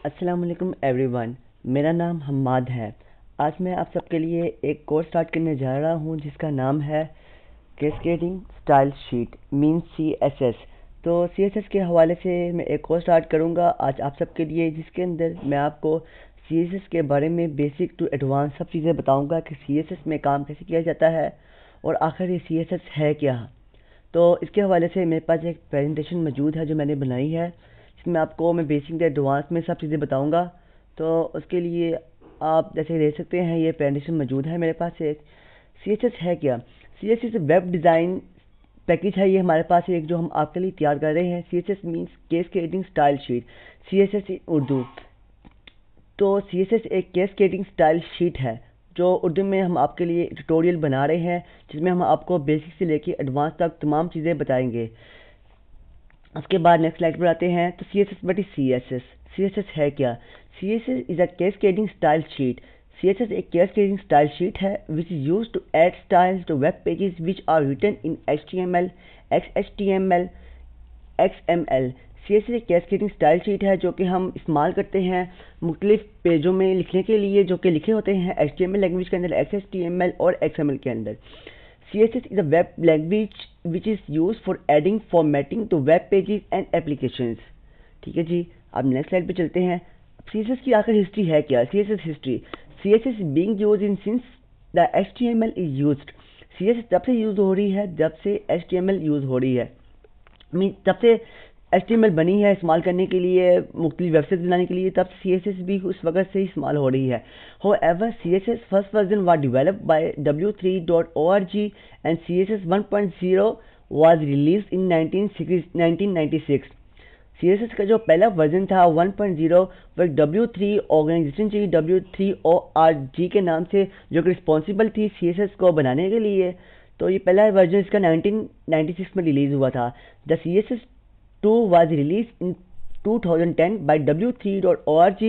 अस्सलाम वालेकुम एवरीवन। मेरा नाम हम्माद है। आज मैं आप सबके लिए एक कोर्स स्टार्ट करने जा रहा हूं जिसका नाम है cascading style sheet mean CSS। तो CSS के हवाले से मैं एक कोर्स स्टार्ट करूंगा आज आप सबके लिए, जिसके अंदर मैं आपको CSS के बारे में बेसिक टू एडवांस सब चीज़ें बताऊंगा कि CSS में काम कैसे किया जाता है और आखिर ये CSS है क्या। तो इसके हवाले से मेरे पास एक प्रेजेंटेशन मौजूद है जो मैंने बनाई है, जिसमें आपको मैं बेसिक एडवांस में सब चीज़ें बताऊंगा। तो उसके लिए आप जैसे देख सकते हैं ये प्रेजेंटेशन मौजूद है मेरे पास। एक CSS है क्या? CSS वेब डिज़ाइन पैकेज है ये हमारे पास एक जो हम आपके लिए तैयार कर रहे हैं। CSS means cascading style sheet, CSS इन उर्दू। तो CSS एक कैस्केडिंग स्टाइल शीट है जो उर्दू में हम आपके लिए ट्यूटोरियल बना रहे हैं, जिसमें हम आपको बेसिक से लेके एडवांस तक तमाम चीज़ें बताएंगे। उसके बाद नेक्स्ट स्लाइड पर आते हैं। तो CSS बट CSS है क्या? CSS is a cascading style sheet. CSS एक कैस्केडिंग स्टाइल शीट है which is use to add styles to web pages which are written in HTML, XHTML, XML। CSS एक cascading style sheet है जो कि हम इस्तेमाल करते हैं मुख्तलिफ पेजों में लिखने के लिए, जो कि लिखे होते हैं HTML लैंग्वेज के अंदर, XHTML और XML के अंदर। CSS is a web language which is used for adding formatting to web pages and applications। ठीक है जी, अब नेक्स्ट स्लाइड पे चलते हैं। CSS की आखिर हिस्ट्री है क्या? CSS history. CSS being used in since the HTML is used। CSS तब से यूज़ हो रही है जब से HTML यूज़ हो रही है, मीन तब से HTML बनी है इस्तेमाल करने के लिए, मुख्तलिफ वेबसाइट बनाने के लिए, तब CSS भी उस वक्त से इस्तेमाल हो रही है। However, CSS first version was developed by w3.org and CSS 1.0 was released in 1996। CSS का जो पहला वर्जन था 1.0 वो W3 ऑर्गेनाइजेशन थी, W3org के नाम से, जो कि रिस्पॉन्सिबल थी CSS को बनाने के लिए। तो ये पहला वर्जन इसका 1996 में रिलीज़ हुआ था। The CSS 2 was released in 2010 by w3.org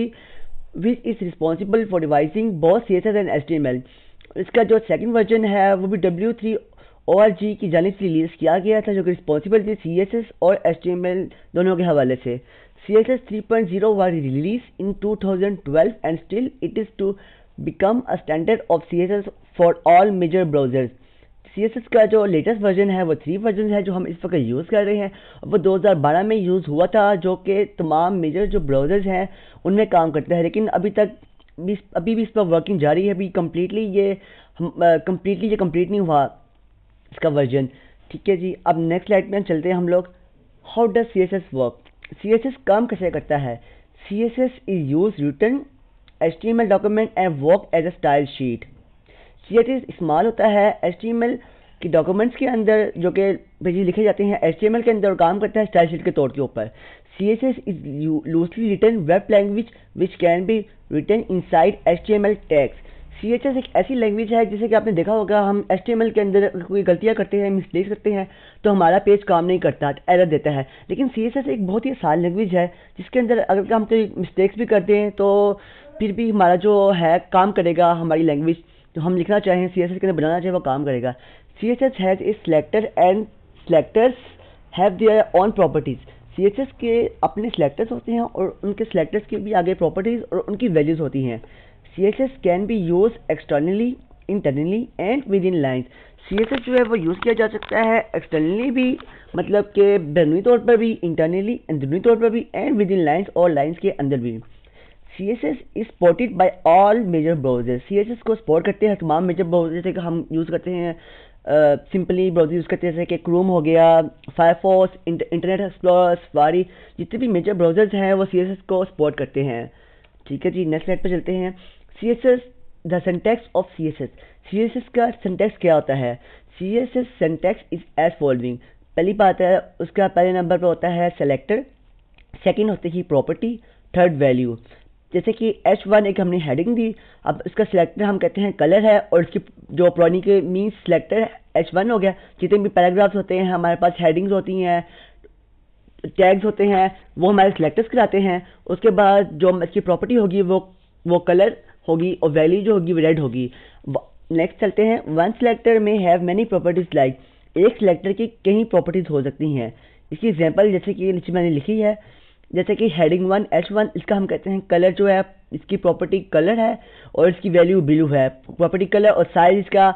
which is responsible for revising both CSS and HTML। इसका जो सेकंड वर्जन है वो भी w3org की जानिब से रिलीज़ किया गया था, जो कि रिस्पॉन्सिबल थी CSS और HTML दोनों के हवाले से। CSS 3.0 was released in 2012 and still it is to become a standard of CSS for all major browsers। CSS का जो लेटेस्ट वर्जन है वो 3 वर्जन है जो हम इस वक्त यूज़ कर रहे हैं। वो 2012 में यूज़ हुआ था, जो कि तमाम मेजर जो ब्राउज़र्स हैं उनमें काम करता है, लेकिन अभी भी इस पर वर्किंग जारी है। अभी कम्प्लीटली ये कंप्लीट नहीं हुआ इसका वर्जन। ठीक है जी, अब नेक्स्ट स्लाइड में चलते हैं हम लोग। How does CSS work? CSS काम कैसे करता है? CSS is use written HTML document and work as a style sheet. CSS इस्तेमाल होता है HTML की डॉक्यूमेंट्स के अंदर, जो कि पेजेस लिखे जाते हैं HTML के अंदर, और काम करता है स्टाइल शीट के तौर के ऊपर। CSS is loosely written web language which can be written inside HTML tags. CSS एक ऐसी लैंग्वेज है जैसे कि आपने देखा होगा, हम HTML के अंदर कोई गलतियां करते हैं, मिस्टेक्स करते हैं, तो हमारा पेज काम नहीं करता, एरर देता है। लेकिन CSS एक बहुत ही आसान लैंग्वेज है जिसके अंदर अगर हम कोई मिस्टेक्स भी करते हैं तो फिर भी हमारा जो है काम करेगा, हमारी लैंग्वेज जो हम लिखना चाहें CSS के अंदर बनाना चाहें वो काम करेगा। CSS has a selector and selectors have their own properties. CSS के अपने सिलेक्टर्स होते हैं और उनके सिलेक्टर्स के भी आगे प्रॉपर्टीज़ और उनकी वैल्यूज़ होती हैं। CSS can be use externally, internally and with in lines. CSS जो है वो यूज़ किया जा सकता है एक्सटर्नली भी, मतलब कि बैरूनी तौर पर भी, इंटरनली अंदरूनी तौर पर भी, एंड विद इन लाइन्स और लाइन्स के अंदर भी। CSS इज supported by all major browser. CSS को सपोर्ट करते हैं तमाम मेजर ब्राउजर, जैसे कि हम यूज़ करते हैं सिंपली ब्राउजर यूज़ करते हैं, जैसे कि क्रोम हो गया, फायरफॉक्स, इंटरनेट एक्सप्लोरर, सफारी, जितने भी मेजर ब्राउजर्स हैं वो CSS को सपोर्ट करते हैं। ठीक है जी, नेक्स्ट स्लाइड पर चलते हैं। CSS the syntax of CSS का सिंटैक्स क्या होता है? CSS syntax is as following. पहली बात है, उसका पहले नंबर पर होता है सेलेक्टर, सेकंड होती है प्रॉपर्टी, थर्ड वैल्यू। जैसे कि H1 एक हमने हेडिंग दी, अब इसका सिलेक्टर हम कहते हैं कलर है, और इसकी जो पुरानी के मीन्स सिलेक्टर H1 हो गया। जितने भी पैराग्राफ्स होते हैं हमारे पास, हेडिंग्स होती हैं, टैग्स होते हैं, वो हमारे सिलेक्टर्स कहलाते हैं। उसके बाद जो इसकी प्रॉपर्टी होगी वो कलर होगी, और वैल्यू जो होगी वो रेड होगी। नेक्स्ट चलते हैं। वन सिलेक्टर में हैव मैनी प्रॉपर्टीज लाइक, एक सिलेक्टर की कई प्रॉपर्टीज हो सकती हैं। इसकी एग्जांपल जैसे कि नीचे मैंने लिखी है, जैसे कि हेडिंग 1 H1, इसका हम कहते हैं कलर जो है, इसकी प्रॉपर्टी कलर है और इसकी वैल्यू ब्लू है, प्रॉपर्टी कलर, और साइज इसका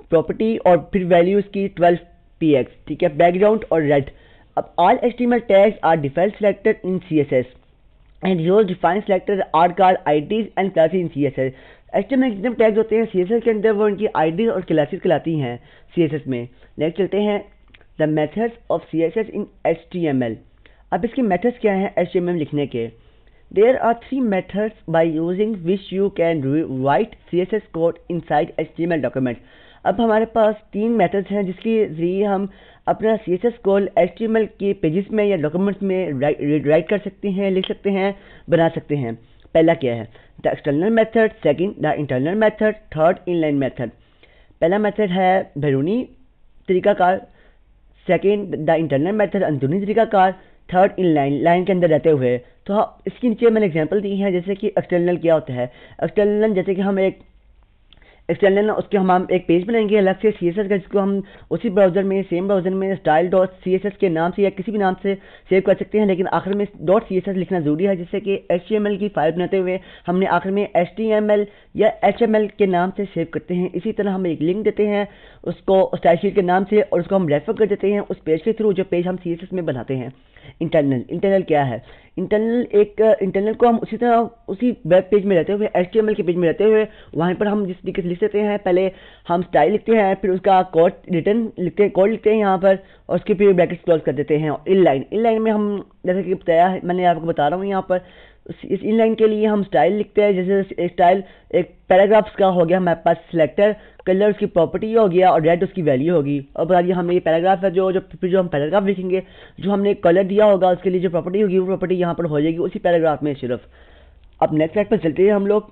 प्रॉपर्टी और फिर वैल्यू इसकी 12px, ठीक है, बैकग्राउंड और रेड। अब all HTML tags are default selected in CSS and your define selector are called IDs and classes in CSS। HTML के जितने टैग्स होते हैं CSS के अंदर वो उनकी आईडीज और क्लासेस कहलाती हैं CSS में। नेक्स्ट चलते हैं the methods of CSS in HTML। अब इसके मेथड्स क्या हैं HTML लिखने के? There are 3 methods by using which you can write CSS code inside HTML document. अब हमारे पास 3 मेथड्स हैं जिसके जरिए हम अपना CSS कोड HTML के पेजेस में या डॉक्यूमेंट्स में राइट कर सकते हैं, लिख सकते हैं, बना सकते हैं। पहला क्या है? The external method, second the internal method, third inline method. पहला मेथड है बैरूनी तरीकाकार, सेकंड द इंटरनल मेथड अंदरूनी तरीकाकार, थर्ड इनलाइन, लाइन के अंदर रहते हुए। तो इसके नीचे मैंने एग्जांपल दी है, जैसे कि एक्सटर्नल क्या होता है। एक्सटर्नल जैसे कि हम एक एक्सटर्नल उसके हम एक पेज बनाएंगे अलग से CSS का, जिसको हम उसी ब्राउज़र में, सेम ब्राउज़र में style.css के नाम से या किसी भी नाम से सेव कर सकते हैं, लेकिन आखिर में .css लिखना ज़रूरी है, जिससे कि HTML की फाइल बनाते हुए हमने आखिर में HTML या HML के नाम से सेव करते हैं। इसी तरह हम एक लिंक देते हैं उसको स्टाइल शीट के नाम से और उसको हम रेफर कर देते हैं उस पेज के थ्रू जो पेज हम CSS में बनाते हैं। इंटरनल क्या है? इंटरनल को हम उसी तरह उसी वेब पेज में रहते हुए, HTML के पेज में रहते हुए, वहीं पर हम जिस तरीके से लिख सकते हैं, पहले हम स्टाइल लिखते हैं, फिर उसका कोड रिटर्न लिखते हैं, कोड लिखते हैं यहाँ पर, और उसके फिर ब्रैकेट्स क्लोज कर देते हैं। इनलाइन में हम जैसे कि बताया है, मैंने आपको बता रहा हूँ यहाँ पर, इस इनलाइन के लिए हम स्टाइल लिखते हैं, जैसे स्टाइल एक पैराग्राफ्स का हो गया हमारे पास सिलेक्टर, कलर उसकी प्रॉपर्टी हो गया और रेड उसकी वैल्यू होगी। और बता दिए हमें ये पैराग्राफ है, जो हम पैराग्राफ लिखेंगे, जो हमने कलर दिया होगा उसके लिए जो प्रॉपर्टी होगी वो प्रॉपर्टी यहाँ पर हो जाएगी उसी पैराग्राफ में सिर्फ। अब नेक्स्ट स्लाइड पर चलते हैं हम लोग।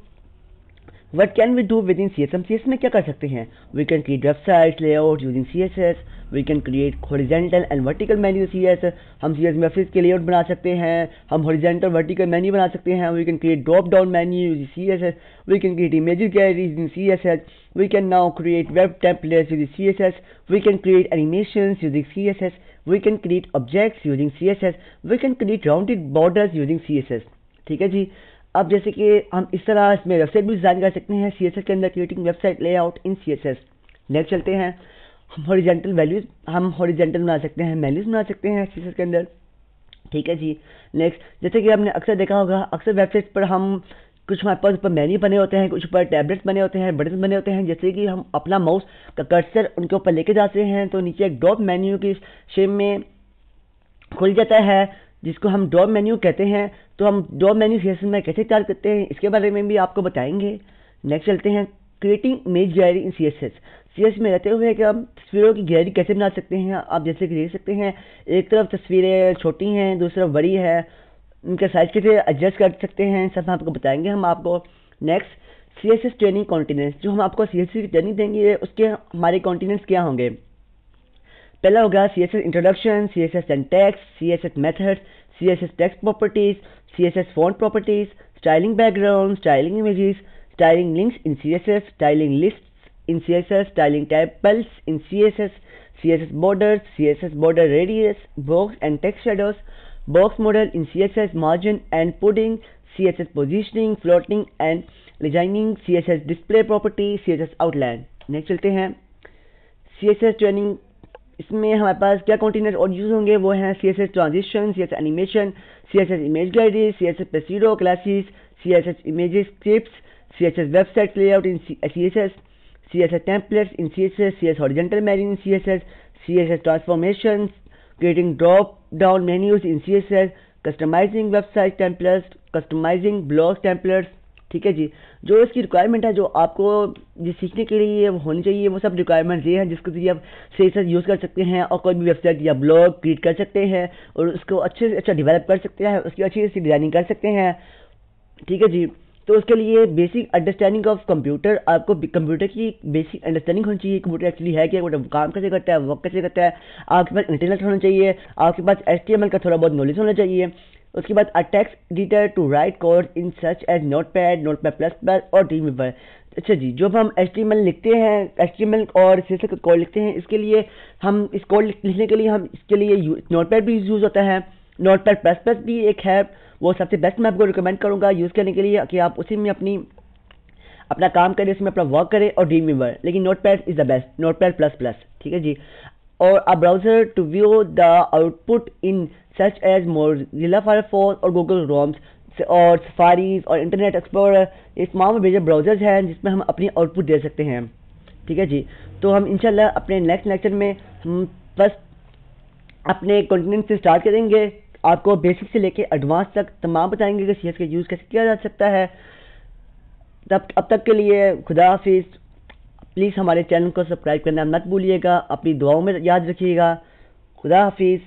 What can we do within CSS? हम CSS में क्या कर सकते हैं? We can create websites layout using CSS. We can create horizontal and vertical menu CSS. हम CSS में वेबसाइट के लेआउट बना सकते हैं, हम horizontal vertical menu बना सकते हैं। We can create drop down menu using CSS. We can create images galleries using CSS. We can now create web templates using CSS. We can create animations using CSS. We can create objects using CSS. We can create rounded borders using CSS. ठीक है जी। अब जैसे कि हम इस तरह इसमें website भी डिज़ाइन कर सकते हैं CSS के अंदर, creating website layout in CSS। Next चलते हैं, हम हॉरिजॉन्टल बना सकते हैं, मेन्यूज बना सकते हैं CSS के अंदर। ठीक है जी। नेक्स्ट, जैसे कि आपने अक्सर देखा होगा, अक्सर वेबसाइट पर हम कुछ हमारे पास ऊपर मेन्यू बने होते हैं, कुछ ऊपर टैबलेट्स बने होते हैं, बटन बने होते हैं। जैसे कि हम अपना माउस का कर्सर उनके ऊपर लेके जाते हैं तो नीचे एक ड्रॉप मेन्यू की शेप में खुल जाता है, जिसको हम ड्रॉप मेन्यू कहते हैं। तो हम ड्रॉप मेन्यू CSS में कैसे तैयार करते हैं इसके बारे में भी आपको बताएंगे। नेक्स्ट चलते हैं, क्रिएटिंग इमेज गैलरी इन CSS में रहते हुए कि हम तस्वीरों की गैलरी कैसे बना सकते हैं। आप जैसे कि देख सकते हैं, एक तरफ तस्वीरें छोटी हैं, दूसरी तरफ बड़ी है, उनके साइज कैसे एडजस्ट कर सकते हैं, सब आपको बताएंगे हम आपको। नेक्स्ट, CSS ट्रेनिंग कॉन्टिनेंट्स, जो हम आपको CSS की ट्रेनिंग देंगे उसके हमारे कॉन्टिनेंट्स क्या होंगे। पहला होगा CSS introduction, CSS syntax, CSS methods, CSS text properties, CSS font properties, styling background, styling images, styling links in CSS, styling lists in CSS, styling tables in CSS, CSS borders, CSS border radius, box and text shadows, box model in CSS, margin and padding, CSS positioning, floating and aligning, CSS display property, CSS outline। Next चलते हैं, CSS training, इसमें हमारे पास क्या continent और use होंगे, वो हैं CSS transition, CSS animation, CSS image gallery, CSS procedure classes, CSS images scripts, CSS website layout in CSS, CSS templates in CSS, CSS horizontal menu in CSS, CSS transformations, creating drop down menus in CSS, customizing website templates, customizing blog templates. ठीक है जी। जो इसकी requirement है, जो आपको ये सीखने के लिए होनी चाहिए, वो सब रिक्वायरमेंट ये हैं जिसको जरिए आप CSS यूज़ कर सकते हैं और कोई भी वेबसाइट या ब्लॉग क्रिएट कर सकते हैं और उसको अच्छे से अच्छा डेवलप कर सकते हैं, उसकी अच्छी अच्छी डिज़ाइनिंग कर सकते हैं। ठीक है जी। तो उसके लिए बेसिक अंडरस्टैंडिंग ऑफ कंप्यूटर, आपको कंप्यूटर की बेसिक अंडरस्टैंडिंग होनी चाहिए, कंप्यूटर एक्चुअली है क्या, वो काम कैसे करता है, वर्क कैसे करता है। आपके पास इंटरनेट होना चाहिए, आपके पास HTML का थोड़ा बहुत नॉलेज होना चाहिए। उसके बाद a text editor to write code in such as Notepad, नोटपैड++ और ड्रीमवीवर। अच्छा जी, जब हम HTML लिखते हैं, HTML और CSS का कोड लिखते हैं, इसके लिए हम इस कोड लिखने के लिए हम इसके लिए नोटपैड भी यूज़ होता है, नोटपैड प्लस प्लस भी एक है, वो सबसे बेस्ट मैं आपको रिकमेंड करूँगा यूज़ करने के लिए कि आप उसी में अपना काम करें, उसमें अपना वर्क करें, और ड्रीम वीवर, लेकिन Notepad is the best, Notepad plus plus, ठीक है जी। और a browser to view the output in such as Mozilla Firefox और गूगल रोम्स और सफारीज और इंटरनेट एक्सप्लोरर, ये तमाम मेजर ब्राउज़र्स हैं जिसमें हम अपनी आउटपुट दे सकते हैं, ठीक है जी। तो हम इंशाल्लाह अपने नेक्स्ट लेक्चर में हम बस अपने कॉन्टिनेंट से स्टार्ट करेंगे, आपको बेसिक से लेके एडवांस तक तमाम बताएंगे कि सीएस का यूज़ कैसे किया जा सकता है। तब अब तक के लिए खुदा हाफिज़। प्लीज़ हमारे चैनल को सब्सक्राइब करना मत भूलिएगा, अपनी दुआओं में याद रखिएगा। खुदा हाफिज़।